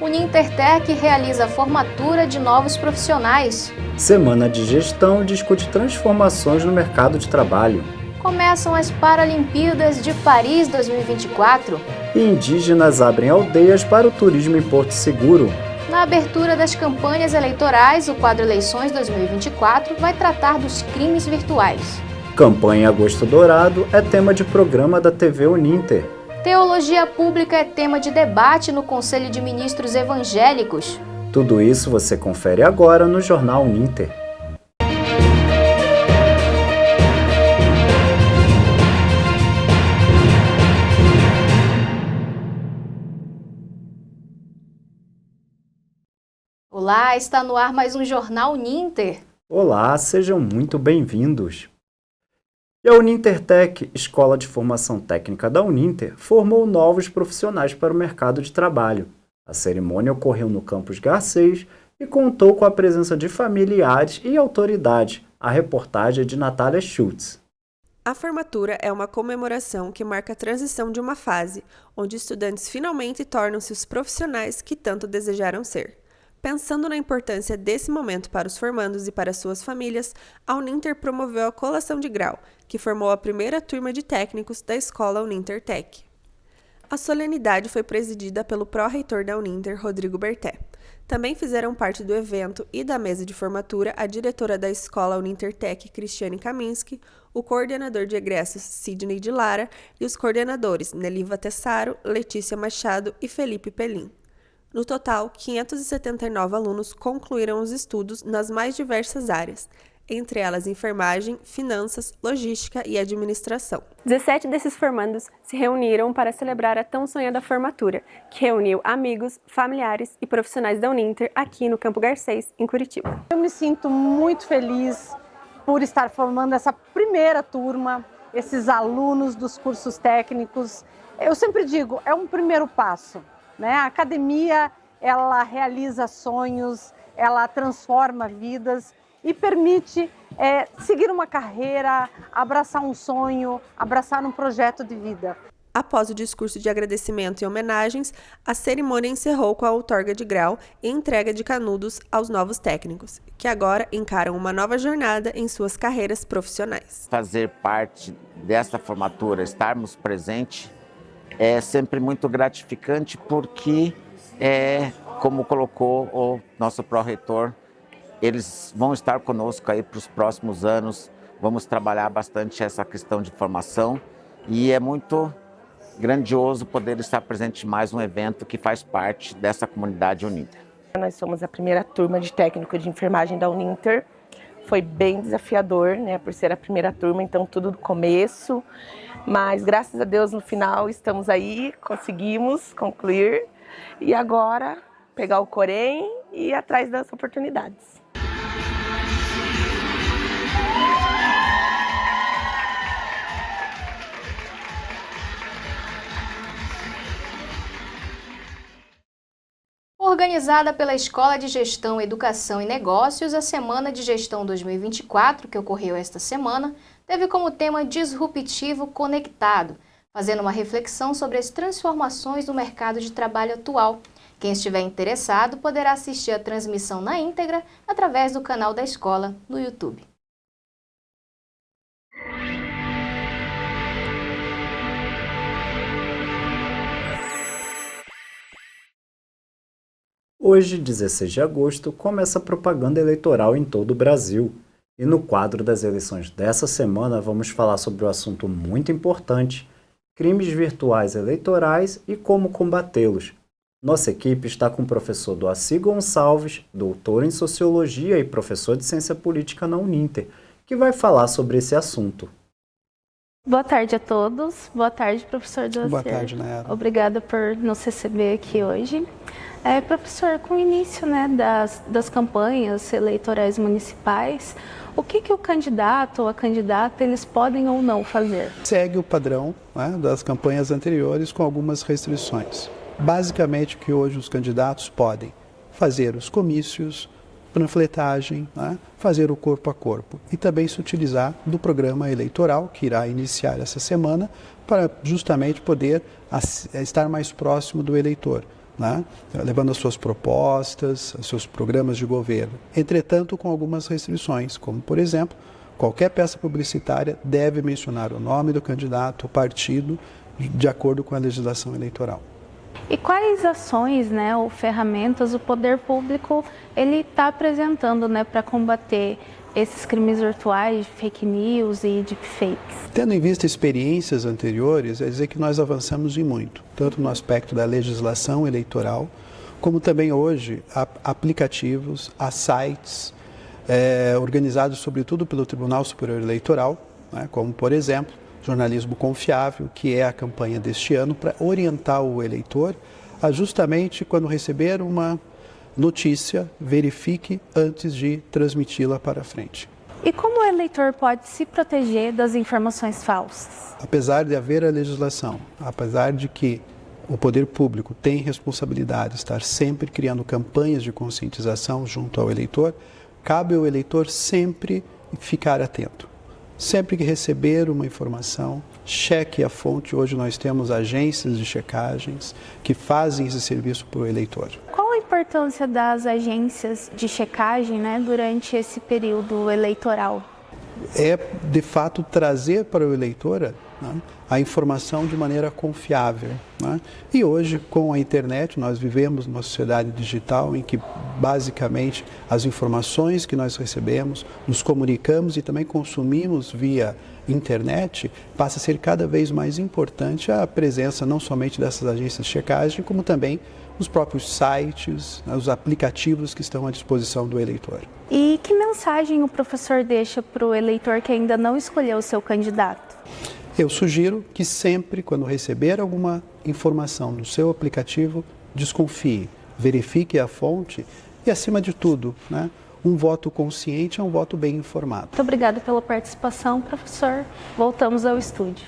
O Nintertec realiza a formatura de novos profissionais. Semana de Gestão discute transformações no mercado de trabalho. Começam as Paralimpíadas de Paris 2024. E indígenas abrem aldeias para o turismo em Porto Seguro. Na abertura das campanhas eleitorais, o quadro Eleições 2024 vai tratar dos crimes virtuais. Campanha Agosto Dourado é tema de programa da TV Uninter. Teologia pública é tema de debate no Conselho de Ministros Evangélicos. Tudo isso você confere agora no Jornal Uninter. Olá, está no ar mais um Jornal Uninter. Olá, sejam muito bem-vindos. E a Unintertec, Escola de Formação Técnica da Uninter, formou novos profissionais para o mercado de trabalho. A cerimônia ocorreu no campus Garcês e contou com a presença de familiares e autoridades. A reportagem é de Natália Schultz. A formatura é uma comemoração que marca a transição de uma fase, onde estudantes finalmente tornam-se os profissionais que tanto desejaram ser. Pensando na importância desse momento para os formandos e para suas famílias, a Uninter promoveu a colação de grau, que formou a primeira turma de técnicos da escola Unintertec. A solenidade foi presidida pelo pró-reitor da Uninter, Rodrigo Berté. Também fizeram parte do evento e da mesa de formatura a diretora da escola Unintertec, Cristiane Kaminski, o coordenador de egressos, Sidney de Lara, e os coordenadores Neliva Tessaro, Letícia Machado e Felipe Pelim. No total, 579 alunos concluíram os estudos nas mais diversas áreas, entre elas enfermagem, finanças, logística e administração. 17 desses formandos se reuniram para celebrar a tão sonhada formatura, que reuniu amigos, familiares e profissionais da Uninter aqui no Campo Garcês, em Curitiba. Eu me sinto muito feliz por estar formando essa primeira turma, esses alunos dos cursos técnicos. Eu sempre digo, é um primeiro passo. A academia, ela realiza sonhos, ela transforma vidas e permite seguir uma carreira, abraçar um sonho, abraçar um projeto de vida. Após o discurso de agradecimento e homenagens, a cerimônia encerrou com a outorga de grau e entrega de canudos aos novos técnicos, que agora encaram uma nova jornada em suas carreiras profissionais. Fazer parte dessa formatura, estarmos presentes, é sempre muito gratificante porque, como colocou o nosso pró-reitor, eles vão estar conosco aí para os próximos anos, vamos trabalhar bastante essa questão de formação e é muito grandioso poder estar presente em mais um evento que faz parte dessa comunidade Uninter. Nós somos a primeira turma de técnico de enfermagem da Uninter. Foi bem desafiador, por ser a primeira turma, então tudo do começo. Mas graças a Deus no final estamos aí, conseguimos concluir e agora pegar o Corém e ir atrás das oportunidades. Organizada pela Escola de Gestão, Educação e Negócios, a Semana de Gestão 2024, que ocorreu esta semana, teve como tema Disruptivo Conectado, fazendo uma reflexão sobre as transformações do mercado de trabalho atual. Quem estiver interessado poderá assistir a transmissão na íntegra através do canal da escola no YouTube. Hoje, 16 de agosto, começa a propaganda eleitoral em todo o Brasil. E no quadro das eleições dessa semana, vamos falar sobre um assunto muito importante: crimes virtuais eleitorais e como combatê-los. Nossa equipe está com o professor Doaci Gonçalves, doutor em Sociologia e professor de Ciência Política na Uninter, que vai falar sobre esse assunto. Boa tarde a todos. Boa tarde, professor Doaci. Boa tarde, Nayara. Obrigada por nos receber aqui hoje. Professor, com o início das campanhas eleitorais municipais, o que o candidato ou a candidata eles podem ou não fazer? Segue o padrão das campanhas anteriores com algumas restrições. Basicamente, o que hoje os candidatos podem fazer os comícios, panfletagem, fazer o corpo a corpo e também se utilizar do programa eleitoral que irá iniciar essa semana para justamente poder estar mais próximo do eleitor. né? Levando as suas propostas, os seus programas de governo. Entretanto, com algumas restrições, como, por exemplo, qualquer peça publicitária deve mencionar o nome do candidato, o partido, de acordo com a legislação eleitoral. E quais ações, né, ou ferramentas o poder público ele está apresentando, né, para combater esses crimes virtuais, fake news e deepfakes? Tendo em vista experiências anteriores, é dizer que nós avançamos em muito, tanto no aspecto da legislação eleitoral, como também hoje há aplicativos, há sites organizados sobretudo pelo Tribunal Superior Eleitoral, né, como por exemplo, Jornalismo Confiável, que é a campanha deste ano para orientar o eleitor a justamente quando receber uma notícia, verifique antes de transmiti-la para frente. E como o eleitor pode se proteger das informações falsas? Apesar de haver a legislação, apesar de que o poder público tem responsabilidade de estar sempre criando campanhas de conscientização junto ao eleitor, cabe ao eleitor sempre ficar atento. Sempre que receber uma informação, cheque a fonte. Hoje nós temos agências de checagens que fazem esse serviço para o eleitor. Qual a importância das agências de checagem, né, durante esse período eleitoral? É, de fato, trazer para o eleitor, né, a informação de maneira confiável, né? E hoje, com a internet, nós vivemos numa sociedade digital em que, basicamente, as informações que nós recebemos, nos comunicamos e também consumimos via internet, passa a ser cada vez mais importante a presença não somente dessas agências de checagem, como também os próprios sites, né, os aplicativos que estão à disposição do eleitor. E que mensagem o professor deixa para o eleitor que ainda não escolheu o seu candidato? Eu sugiro que sempre, quando receber alguma informação no seu aplicativo, desconfie, verifique a fonte e, acima de tudo, né, um voto consciente é um voto bem informado. Muito obrigada pela participação, professor. Voltamos ao estúdio.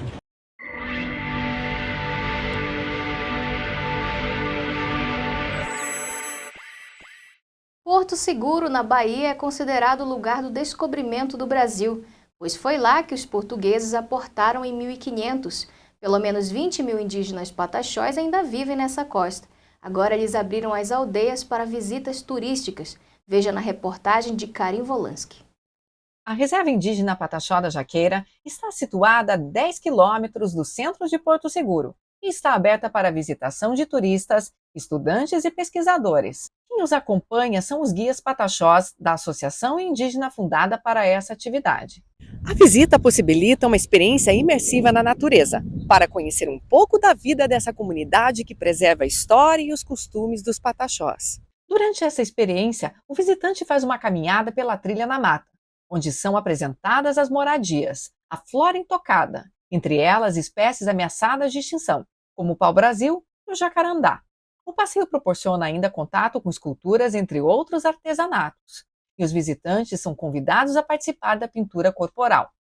Porto Seguro, na Bahia, é considerado o lugar do descobrimento do Brasil, pois foi lá que os portugueses aportaram em 1500. Pelo menos 20 mil indígenas pataxós ainda vivem nessa costa. Agora eles abriram as aldeias para visitas turísticas. Veja na reportagem de Karim Volansky. A Reserva Indígena Pataxó da Jaqueira está situada a 10 quilômetros do centro de Porto Seguro e está aberta para a visitação de turistas, estudantes e pesquisadores. Quem os acompanha são os guias pataxós da associação indígena fundada para essa atividade. A visita possibilita uma experiência imersiva na natureza, para conhecer um pouco da vida dessa comunidade que preserva a história e os costumes dos pataxós. Durante essa experiência, o visitante faz uma caminhada pela trilha na mata, onde são apresentadas as moradias, a flora intocada, entre elas espécies ameaçadas de extinção, como o pau-brasil e o jacarandá. O passeio proporciona ainda contato com esculturas, entre outros artesanatos, e os visitantes são convidados a participar da pintura corporal.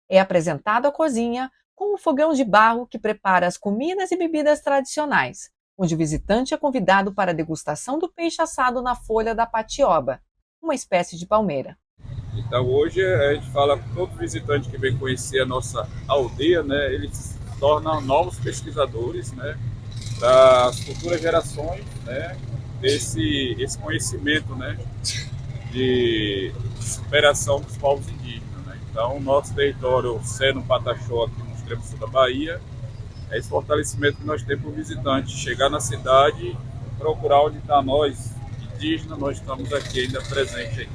É apresentado a cozinha com um fogão de barro que prepara as comidas e bebidas tradicionais, onde o visitante é convidado para a degustação do peixe assado na folha da patioba, uma espécie de palmeira. Então hoje a gente fala com todo visitante que vem conhecer a nossa aldeia, né, eles se tornam novos pesquisadores, né, para as futuras gerações, né, esse conhecimento, né, de superação dos povos indígenas, né. Então o nosso território, sendo Pataxó aqui no extremo sul da Bahia, é esse fortalecimento que nós temos para o visitante chegar na cidade, procurar onde está nós, indígenas, nós estamos aqui ainda presentes aí.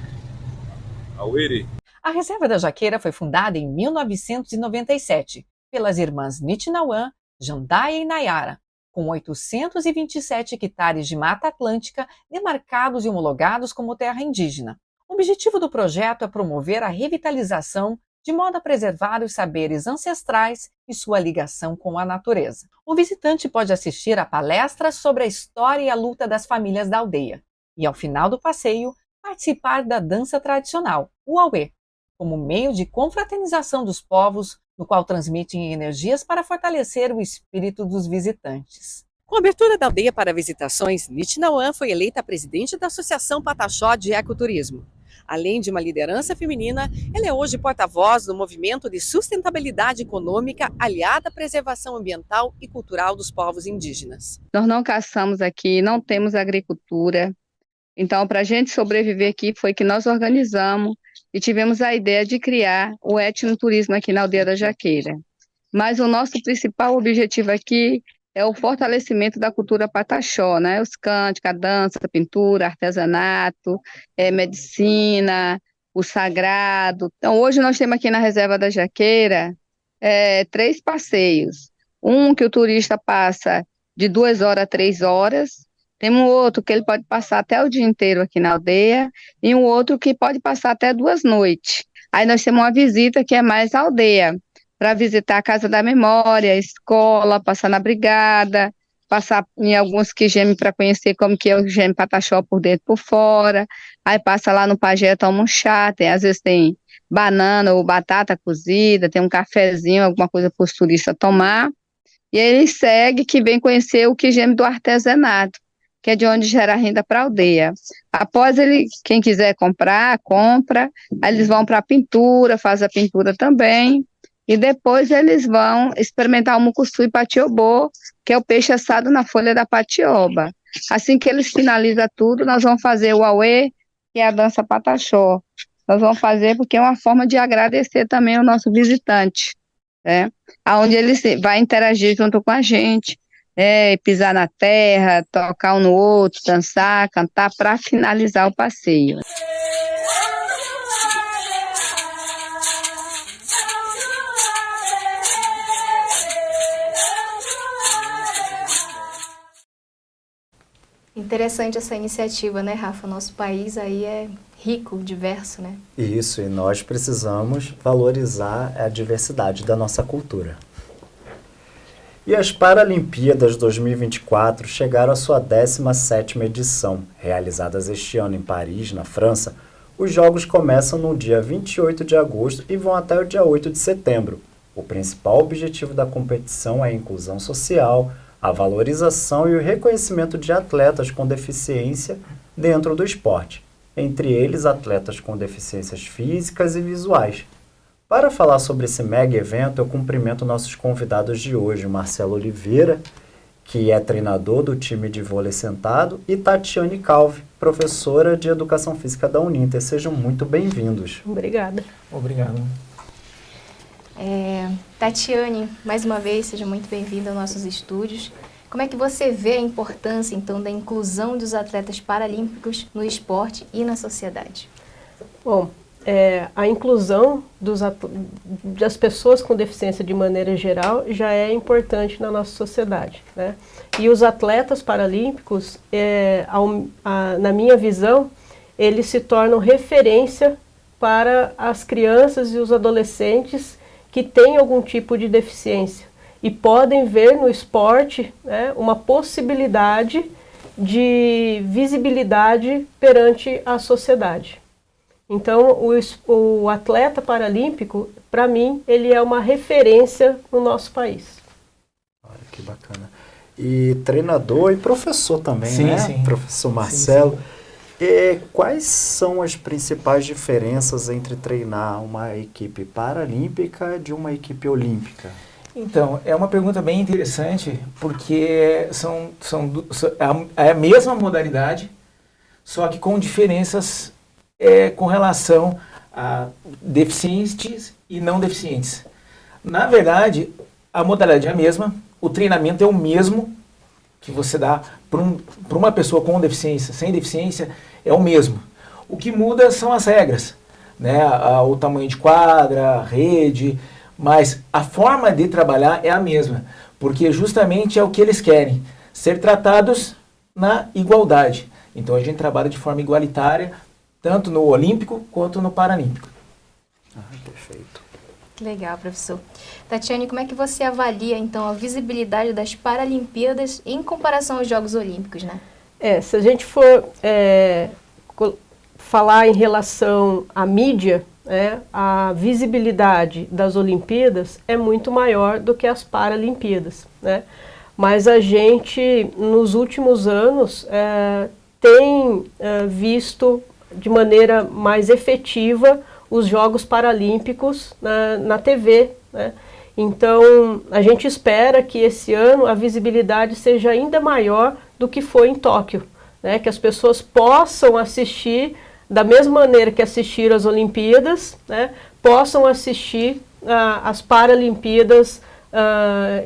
A Reserva da Jaqueira foi fundada em 1997 pelas irmãs Nitinauã, Jandaia e Nayara, com 827 hectares de Mata Atlântica demarcados e homologados como terra indígena. O objetivo do projeto é promover a revitalização de modo a preservar os saberes ancestrais e sua ligação com a natureza. O visitante pode assistir a palestras sobre a história e a luta das famílias da aldeia e, ao final do passeio, participar da dança tradicional, o auê, como meio de confraternização dos povos, no qual transmitem energias para fortalecer o espírito dos visitantes. Com a abertura da aldeia para visitações, Nitinauã foi eleita presidente da Associação Pataxó de Ecoturismo. Além de uma liderança feminina, ela é hoje porta-voz do movimento de sustentabilidade econômica aliada à preservação ambiental e cultural dos povos indígenas. Nós não caçamos aqui, não temos agricultura. Então, para a gente sobreviver aqui, foi que nós organizamos e tivemos a ideia de criar o etnoturismo aqui na Aldeia da Jaqueira. Mas o nosso principal objetivo aqui é o fortalecimento da cultura pataxó, né? Os cânticos, a dança, a pintura, artesanato, medicina, o sagrado. Então, hoje nós temos aqui na Reserva da Jaqueira 3 passeios. Um que o turista passa de 2 horas a 3 horas, tem um outro que ele pode passar até o dia inteiro aqui na aldeia, e um outro que pode passar até 2 noites. Aí nós temos uma visita que é mais aldeia, para visitar a Casa da Memória, a escola, passar na brigada, passar em alguns quijemes para conhecer como que é o quijeme pataxó por dentro e por fora. Aí passa lá no pajé, toma um chá, às vezes tem banana ou batata cozida, tem um cafezinho, alguma coisa para os turistas tomar. E aí ele segue que vem conhecer o quijeme do artesanato, que é de onde gera renda para a aldeia. Após ele, quem quiser comprar, compra, aí eles vão para a pintura, faz a pintura também, e depois eles vão experimentar o mucuçu e patiobô, que é o peixe assado na folha da patioba. Assim que eles finalizam tudo, nós vamos fazer o auê, que é a dança pataxó. Nós vamos fazer porque é uma forma de agradecer também o nosso visitante, né? Onde ele vai interagir junto com a gente, pisar na terra, tocar um no outro, dançar, cantar, para finalizar o passeio. Interessante essa iniciativa, né, Rafa? Nosso país aí é rico, diverso, né? Isso, e nós precisamos valorizar a diversidade da nossa cultura. E as Paralimpíadas 2024 chegaram à sua 17ª edição. Realizadas este ano em Paris, na França, os Jogos começam no dia 28 de agosto e vão até o dia 8 de setembro. O principal objetivo da competição é a inclusão social, a valorização e o reconhecimento de atletas com deficiência dentro do esporte, entre eles atletas com deficiências físicas e visuais. Para falar sobre esse mega evento, eu cumprimento nossos convidados de hoje, Marcelo Oliveira, que é treinador do time de vôlei sentado, e Tatiane Calvi, professora de Educação Física da Uninter. Sejam muito bem-vindos. Obrigada. Obrigado. Tatiane, mais uma vez, seja muito bem-vinda aos nossos estúdios. Como é que você vê a importância, então, da inclusão dos atletas paralímpicos no esporte e na sociedade? Bom, a inclusão das pessoas com deficiência de maneira geral já é importante na nossa sociedade, né? E os atletas paralímpicos, na minha visão, eles se tornam referência para as crianças e os adolescentes que têm algum tipo de deficiência e podem ver no esporte, né, uma possibilidade de visibilidade perante a sociedade. Então, o atleta paralímpico, para mim, ele é uma referência no nosso país. Olha que bacana. E treinador e professor também, sim, né? Sim. Professor Marcelo. Sim, sim. Quais são as principais diferenças entre treinar uma equipe paralímpica de uma equipe olímpica? Então, é uma pergunta bem interessante, porque é a mesma modalidade, só que com diferenças com relação a deficientes e não deficientes. Na verdade, a modalidade é a mesma, o treinamento é o mesmo que você dá para uma pessoa com deficiência, sem deficiência, é o mesmo. O que muda são as regras, né? O tamanho de quadra, a rede, mas a forma de trabalhar é a mesma, porque justamente é o que eles querem, ser tratados na igualdade. Então a gente trabalha de forma igualitária, tanto no olímpico quanto no paralímpico. Perfeito. Que legal, professor. Tatiane, como é que você avalia, então, a visibilidade das Paralimpíadas em comparação aos Jogos Olímpicos, né? Se a gente for falar em relação à mídia, a visibilidade das Olimpíadas é muito maior do que as Paralimpíadas, né? Mas a gente, nos últimos anos, tem visto de maneira mais efetiva os Jogos Paralímpicos na TV, né? Então, a gente espera que esse ano a visibilidade seja ainda maior do que foi em Tóquio, né? Que as pessoas possam assistir da mesma maneira que assistiram as Olimpíadas, né? Possam assistir as Paralimpíadas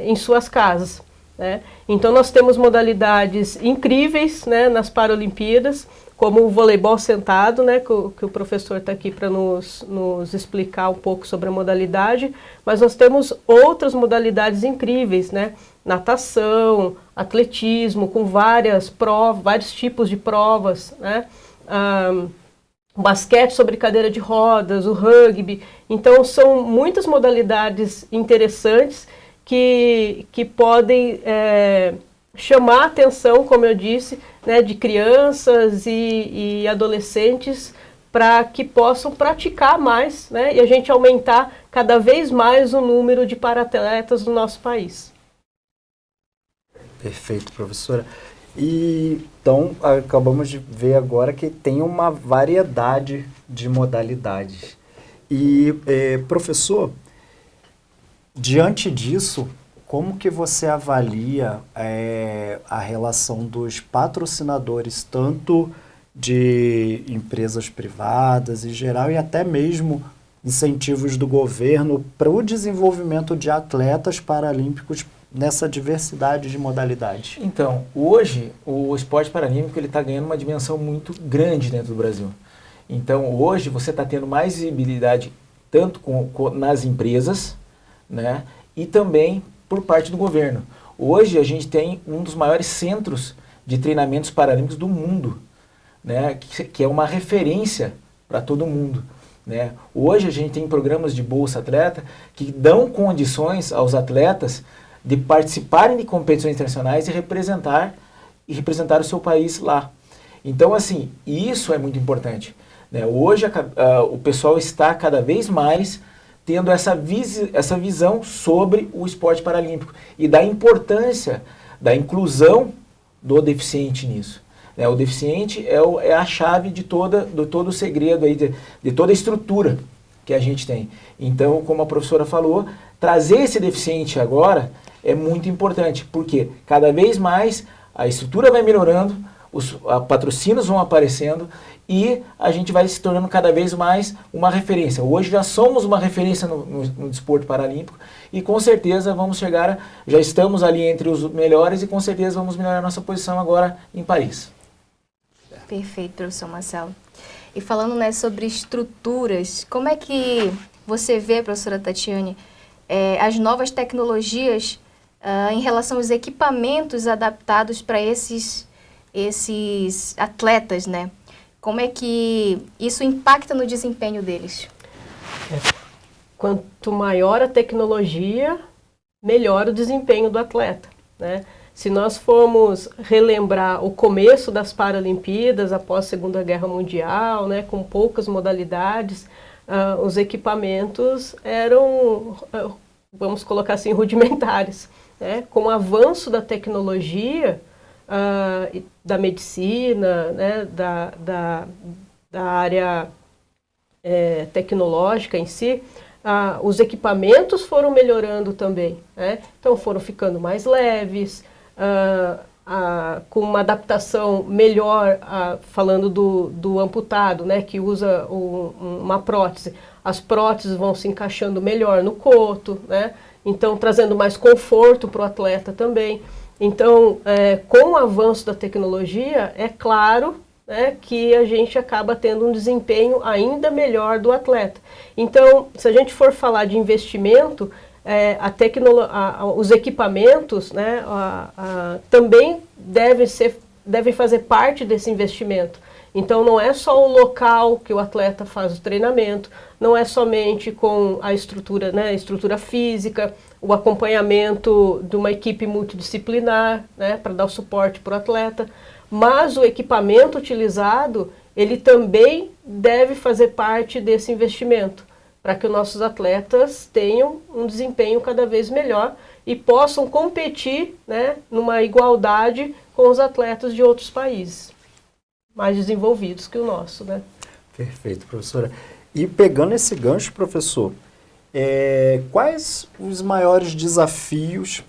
em suas casas, né? Então, nós temos modalidades incríveis, né, nas Paralimpíadas, como o voleibol sentado, né, que o professor está aqui para nos explicar um pouco sobre a modalidade, mas nós temos outras modalidades incríveis, né, natação, atletismo, com várias provas, vários tipos de provas, né, basquete sobre cadeira de rodas, o rugby. Então, são muitas modalidades interessantes que podem chamar a atenção, como eu disse, né, de crianças e adolescentes para que possam praticar mais, né, e a gente aumentar cada vez mais o número de paratletas no nosso país. Perfeito, professora. E então acabamos de ver agora que tem uma variedade de modalidades. E, professor, diante disso, como que você avalia a relação dos patrocinadores, tanto de empresas privadas em geral e até mesmo incentivos do governo para o desenvolvimento de atletas paralímpicos nessa diversidade de modalidades? Então, hoje o esporte paralímpico está ganhando uma dimensão muito grande dentro do Brasil. Então, hoje você está tendo mais visibilidade tanto nas empresas, né, e também por parte do governo. Hoje a gente tem um dos maiores centros de treinamentos paralímpicos do mundo, né, que é uma referência para todo mundo, né. Hoje a gente tem programas de Bolsa Atleta que dão condições aos atletas de participarem de competições internacionais e representar o seu país lá. Então, assim, isso é muito importante, né. Hoje o pessoal está cada vez mais tendo essa visão sobre o esporte paralímpico e da importância da inclusão do deficiente nisso, né? O deficiente é a chave de todo o segredo, aí, de toda a estrutura que a gente tem. Então, como a professora falou, trazer esse deficiente agora é muito importante, porque cada vez mais a estrutura vai melhorando, os patrocínios vão aparecendo e a gente vai se tornando cada vez mais uma referência. Hoje já somos uma referência no desporto paralímpico e com certeza vamos chegar, já estamos ali entre os melhores e com certeza vamos melhorar a nossa posição agora em Paris. Perfeito, professor Marcelo. E falando, né, sobre estruturas, como é que você vê, professora Tatiane, as novas tecnologias em relação aos equipamentos adaptados para esses atletas, né? Como é que isso impacta no desempenho deles? Quanto maior a tecnologia, melhor o desempenho do atleta, né? Se nós formos relembrar o começo das Paralimpíadas, após a Segunda Guerra Mundial, né, com poucas modalidades, os equipamentos eram, vamos colocar assim, rudimentares, né? Com o avanço da tecnologia, da medicina, né, da área tecnológica em si, os equipamentos foram melhorando também, né? Então foram ficando mais leves, com uma adaptação melhor, falando do amputado, né, que usa uma prótese. As próteses vão se encaixando melhor no coto, né? Então trazendo mais conforto para o atleta também. Então, com o avanço da tecnologia, é claro, né, que a gente acaba tendo um desempenho ainda melhor do atleta. Então, se a gente for falar de investimento, os equipamentos, né, também devem fazer parte desse investimento. Então, não é só o local que o atleta faz o treinamento, não é somente com a estrutura, né, a estrutura física, o acompanhamento de uma equipe multidisciplinar, né, para dar o suporte para o atleta, mas o equipamento utilizado, ele também deve fazer parte desse investimento, para que os nossos atletas tenham um desempenho cada vez melhor e possam competir, né, numa igualdade com os atletas de outros países mais desenvolvidos que o nosso, né? Perfeito, professora. E pegando esse gancho, professor, quais os maiores desafios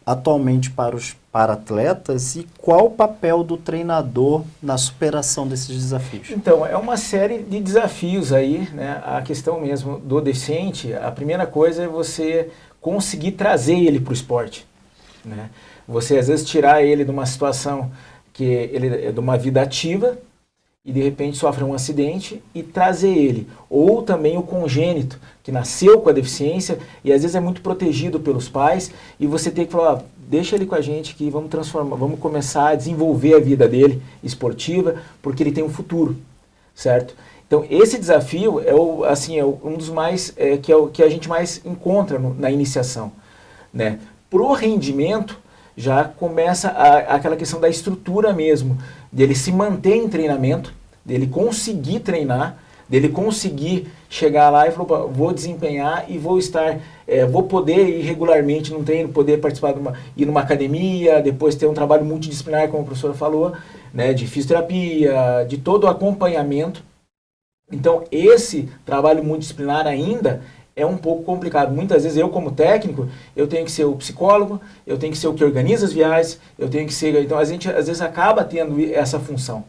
atualmente para os para-atletas e qual o papel do treinador na superação desses desafios? Então, é uma série de desafios aí, né? A questão mesmo do deficiente, a primeira coisa é você conseguir trazer ele para o esporte, né? Você, às vezes, tirar ele de uma situação que ele é de uma vida ativa e, de repente, sofre um acidente e trazer ele. Ou também o congênito, que nasceu com a deficiência e, às vezes, é muito protegido pelos pais e você tem que falar, deixa ele com a gente que vamos transformar, vamos começar a desenvolver a vida dele esportiva, porque ele tem um futuro, certo? Então, esse desafio é, um dos mais, que é o que a gente mais encontra na iniciação, né? Pro rendimento, já começa aquela questão da estrutura mesmo, dele se manter em treinamento, dele conseguir treinar, dele conseguir chegar lá e falar, vou desempenhar e vou estar, vou poder ir regularmente num treino, poder participar ir numa academia, depois ter um trabalho multidisciplinar, como a professora falou, né, de fisioterapia, de todo o acompanhamento. Então, esse trabalho multidisciplinar ainda é um pouco complicado. Muitas vezes eu, como técnico, eu tenho que ser o psicólogo, eu tenho que ser o que organiza as viagens, eu tenho que ser... Então, a gente, às vezes, acaba tendo essa função,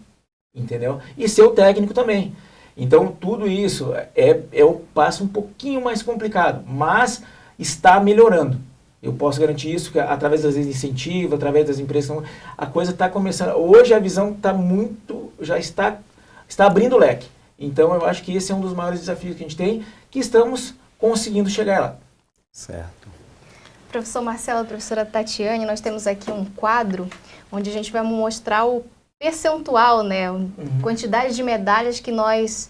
entendeu? E ser o técnico também. Então, tudo isso é um passo um pouquinho mais complicado, mas está melhorando. Eu posso garantir isso, que através das incentivos, através das empresas, a coisa está começando... Hoje a visão está já está abrindo o leque. Então, eu acho que esse é um dos maiores desafios que a gente tem, que estamos conseguindo chegar lá. Certo. Professor Marcelo, professora Tatiane, nós temos aqui um quadro onde a gente vai mostrar o percentual, né, quantidade de medalhas que nós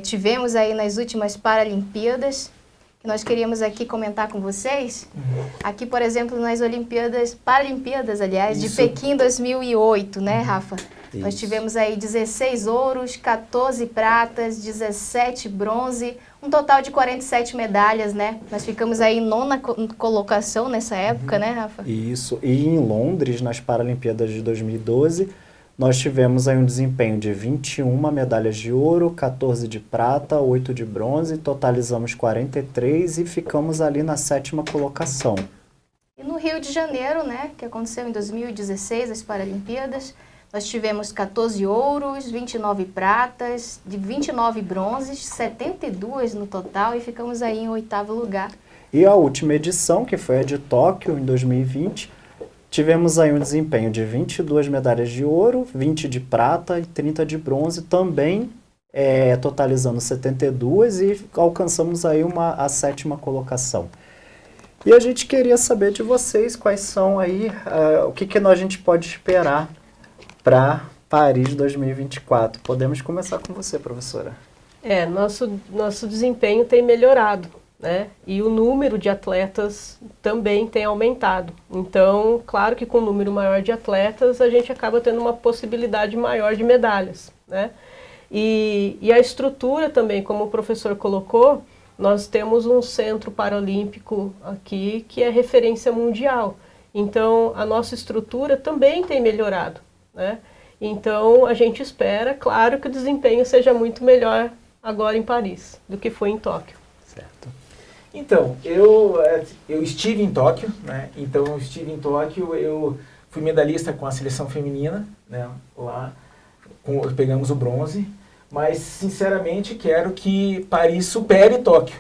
tivemos aí nas últimas Paralimpíadas, que nós queríamos aqui comentar com vocês. Aqui, por exemplo, nas Paralimpíadas, aliás, de Pequim 2008, né, Rafa? Isso. Nós tivemos aí 16 ouros, 14 pratas, 17 bronze, um total de 47 medalhas, né? Nós ficamos aí em 9ª colocação nessa época, né, Rafa? Isso. E em Londres, nas Paralimpíadas de 2012, nós tivemos aí um desempenho de 21 medalhas de ouro, 14 de prata, 8 de bronze, totalizamos 43 e ficamos ali na 7ª colocação. E no Rio de Janeiro, né, que aconteceu em 2016, as Paralimpíadas, nós tivemos 14 ouros, 29 pratas, de 29 bronzes, 72 no total e ficamos aí em 8º lugar. E a última edição, que foi a de Tóquio, em 2020, tivemos aí um desempenho de 22 medalhas de ouro, 20 de prata e 30 de bronze, também totalizando 72 e alcançamos aí a 7ª colocação. E a gente queria saber de vocês quais são aí, o que a gente pode esperar para Paris 2024. Podemos começar com você, professora. Nosso desempenho tem melhorado, né? E o número de atletas também tem aumentado. Então, claro que com um número maior de atletas, a gente acaba tendo uma possibilidade maior de medalhas, né? E a estrutura também, como o professor colocou, nós temos um centro paralímpico aqui que é referência mundial. Então, a nossa estrutura também tem melhorado, né? Então, a gente espera, claro, que o desempenho seja muito melhor agora em Paris do que foi em Tóquio. Certo. Então, eu estive em Tóquio, né? Então, eu fui medalhista com a seleção feminina, né? Lá, pegamos o bronze, mas, sinceramente, quero que Paris supere Tóquio.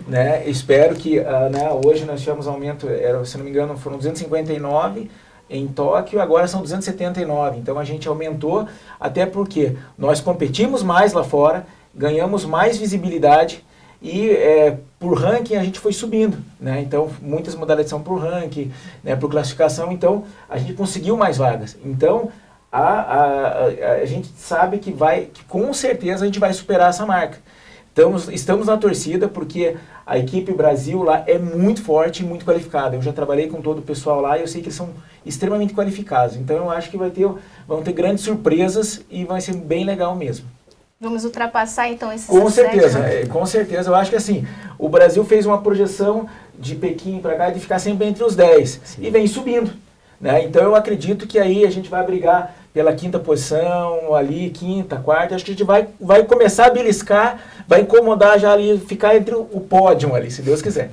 Né? Espero que, né, hoje nós tivemos aumento, se não me engano, foram 259 em Tóquio, agora são 279, então a gente aumentou, até porque nós competimos mais lá fora, ganhamos mais visibilidade e por ranking a gente foi subindo, né? Então muitas modalidades são por ranking, né, por classificação, então a gente conseguiu mais vagas. Então a gente sabe que com certeza a gente vai superar essa marca. Estamos na torcida porque a equipe Brasil lá é muito forte e muito qualificada. Eu já trabalhei com todo o pessoal lá e eu sei que eles são extremamente qualificados. Então eu acho que vão ter grandes surpresas e vai ser bem legal mesmo. Vamos ultrapassar então esses Com certeza, com certeza. Eu acho que assim, o Brasil fez uma projeção de Pequim para cá de ficar sempre entre os 10 e vem subindo. Né? Então eu acredito que aí a gente vai brigar pela quinta posição, ali, quinta, quarta, acho que a gente vai começar a beliscar, vai incomodar já ali, ficar entre o pódio ali, se Deus quiser.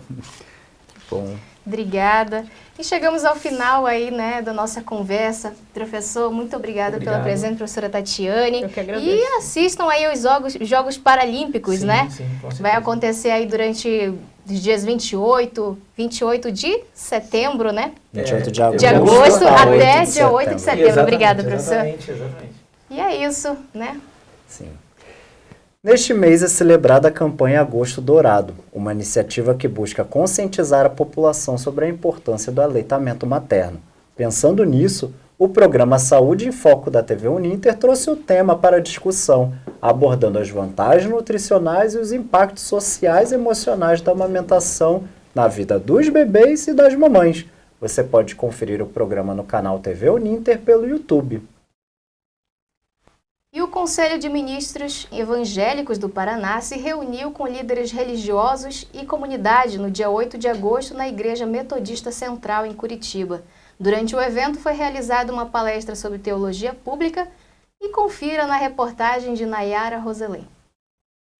Bom. Obrigada. E chegamos ao final aí, né, da nossa conversa. Professor, muito obrigada pela presença, professora Tatiane. Eu que agradeço. E assistam aí os Jogos Paralímpicos, Sim, né? sim, com certeza. Vai acontecer aí durante os dias 28 de setembro, né? 28 de agosto. De agosto até de dia 8 de setembro. Obrigada, professor. Exatamente. E é isso, né? Sim. Neste mês é celebrada a campanha Agosto Dourado, uma iniciativa que busca conscientizar a população sobre a importância do aleitamento materno. Pensando nisso, o programa Saúde em Foco da TV Uninter trouxe o tema para discussão, abordando as vantagens nutricionais e os impactos sociais e emocionais da amamentação na vida dos bebês e das mamães. Você pode conferir o programa no canal TV Uninter pelo YouTube. E o Conselho de Ministros Evangélicos do Paraná se reuniu com líderes religiosos e comunidade no dia 8 de agosto na Igreja Metodista Central, em Curitiba. Durante o evento foi realizada uma palestra sobre teologia pública e confira na reportagem de Nayara Roselém.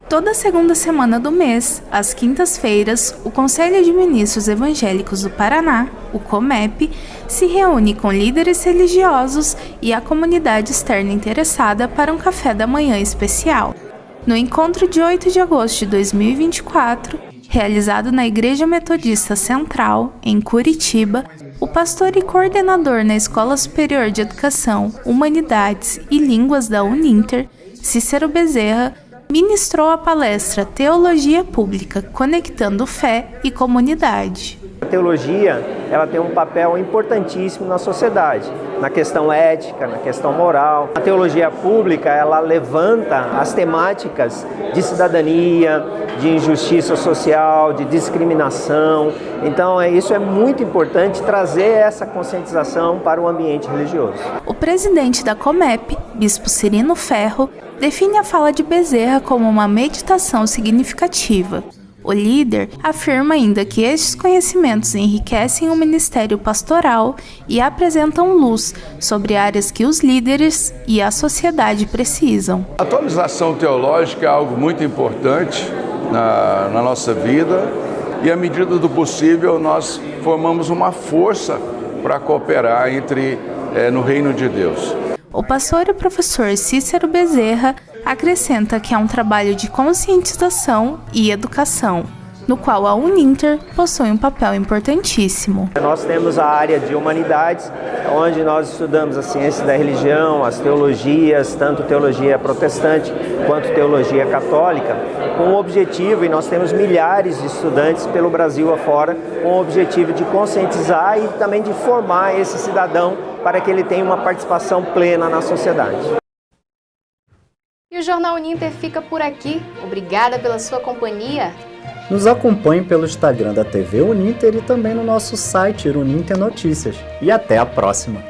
Toda segunda semana do mês, às quintas-feiras, o Conselho de Ministros Evangélicos do Paraná, o COMEP, se reúne com líderes religiosos e a comunidade externa interessada para um café da manhã especial. No encontro de 8 de agosto de 2024, realizado na Igreja Metodista Central, em Curitiba, o pastor e coordenador na Escola Superior de Educação, Humanidades e Línguas da Uninter, Cícero Bezerra, ministrou a palestra Teologia Pública, Conectando Fé e Comunidade. A teologia, ela tem um papel importantíssimo na sociedade, na questão ética, na questão moral. A teologia pública, ela levanta as temáticas de cidadania, de injustiça social, de discriminação. Então, isso é muito importante trazer essa conscientização para o ambiente religioso. O presidente da COMEP, Bispo Cirino Ferro, define a fala de Bezerra como uma meditação significativa. O líder afirma ainda que estes conhecimentos enriquecem o ministério pastoral e apresentam luz sobre áreas que os líderes e a sociedade precisam. A atualização teológica é algo muito importante na nossa vida e, à medida do possível, nós formamos uma força para cooperar no reino de Deus. O pastor e professor Cícero Bezerra acrescenta que é um trabalho de conscientização e educação, no qual a Uninter possui um papel importantíssimo. Nós temos a área de humanidades, onde nós estudamos a ciência da religião, as teologias, tanto teologia protestante quanto teologia católica, com o objetivo, e nós temos milhares de estudantes pelo Brasil afora, com o objetivo de conscientizar e também de formar esse cidadão para que ele tenha uma participação plena na sociedade. E o Jornal Uninter fica por aqui. Obrigada pela sua companhia. Nos acompanhe pelo Instagram da TV Uninter e também no nosso site Uninter Notícias. E até a próxima!